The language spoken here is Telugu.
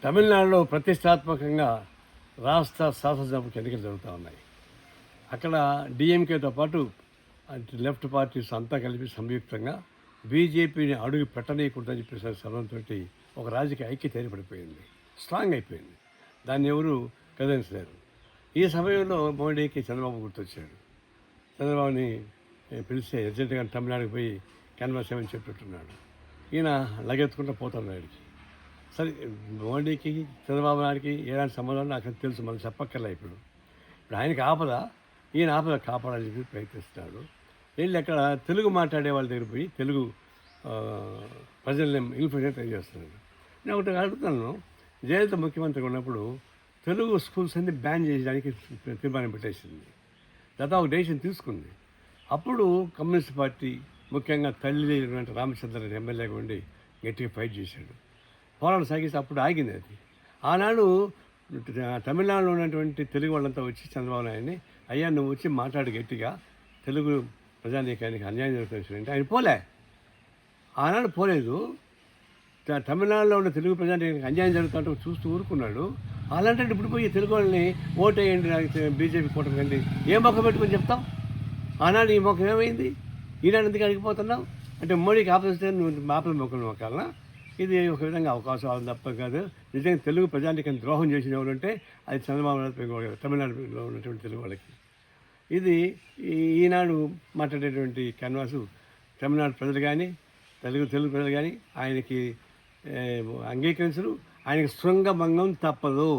తమిళనాడులో ప్రతిష్టాత్మకంగా రాష్ట్ర శాసనసభకు ఎన్నికలు జరుగుతూ ఉన్నాయి. అక్కడ డిఎంకేతో పాటు లెఫ్ట్ పార్టీస్ అంతా కలిపి సంయుక్తంగా బీజేపీని అడుగు పెట్టనీయకూడదని చెప్పేసి సభంతో ఒక రాజకీయ ఐక్యత ఏర్పడిపోయింది, స్ట్రాంగ్ అయిపోయింది. దాన్ని ఎవరు కదిలించలేరు. ఈ సమయంలో మోడీకి చంద్రబాబు గుర్తొచ్చాడు. చంద్రబాబుని పిలిస్తే అర్జెంటుగా తమిళనాడుకి పోయి క్యాన్వాస్ ఏమని చెప్పినట్టున్నాడు. ఈయన లగెత్తుకుంటూ పోతున్నాడు ఆయనకి. సరే, మోడీకి చంద్రబాబు నాయుడికి ఎలాంటి సంబంధం నాకు తెలుసు, మనం చెప్పక్కర్లే. ఇప్పుడు ఆయనకి ఆపద, ఈయన ఆపద కాపాడాలని చెప్పి ప్రయత్నిస్తున్నాడు. వీళ్ళు అక్కడ తెలుగు మాట్లాడే వాళ్ళ దగ్గర పోయి తెలుగు ప్రజల్ని ఇన్ఫ్లుయెన్స్ ట్రై చేస్తున్నాడు. నేను ఒకటి అడుగుతున్నాను, జయలలిత ముఖ్యమంత్రిగా ఉన్నప్పుడు తెలుగు స్కూల్స్ అన్ని బ్యాన్ చేయడానికి తీర్మానం పెట్టేసింది. గత ఒక డెసిషన్ తీసుకుంది. అప్పుడు కమ్యూనిస్ట్ పార్టీ ముఖ్యంగా తల్లి రామచంద్రన్ ఎమ్మెల్యేగా ఉండి గట్టిగా ఫైట్ చేశాడు, పోరాటం సాగిస్తే అప్పుడు ఆగింది అది. ఆనాడు తమిళనాడులో ఉన్నటువంటి తెలుగు వాళ్ళంతా వచ్చి చంద్రబాబు నాయుడిని, అయ్యా నువ్వు వచ్చి మాట్లాడు గట్టిగా, తెలుగు ప్రజానీకానికి అన్యాయం జరుగుతుంది. ఆయన పోలే, ఆనాడు పోలేదు. తమిళనాడులో ఉన్న తెలుగు ప్రజానీకానికి అన్యాయం జరుగుతుంటే చూస్తూ ఊరుకున్నాడు. అలాంటి ఇప్పుడు పోయి తెలుగు వాళ్ళని ఓటేయండి బీజేపీ కూటమి కండి ఏ మొక్క పెట్టుకొని చెప్తాం? ఆనాడు ఈ మొక్క ఏమైంది? ఈనాడు ఎందుకు అడిగిపోతున్నావు అంటే మోడీకి ఆపదిస్తే నువ్వు ఆపద మొక్కలు మొక్కాలనా? ఇది ఒక విధంగా అవకాశం తప్ప కాదు. నిజంగా తెలుగు ప్రజానికని ద్రోహం చేసిన ఎవరంటే అది చంద్రబాబు నాయుడు, తమిళనాడులో ఉన్నటువంటి తెలుగు వాళ్ళకి. ఇది ఈనాడు మాట్లాడేటువంటి క్యాన్వాసు తమిళనాడు ప్రజలు కానీ తెలుగు ప్రజలు కానీ ఆయనకి అంగీకరించరు. ఆయనకి శృంగభంగం తప్పదు.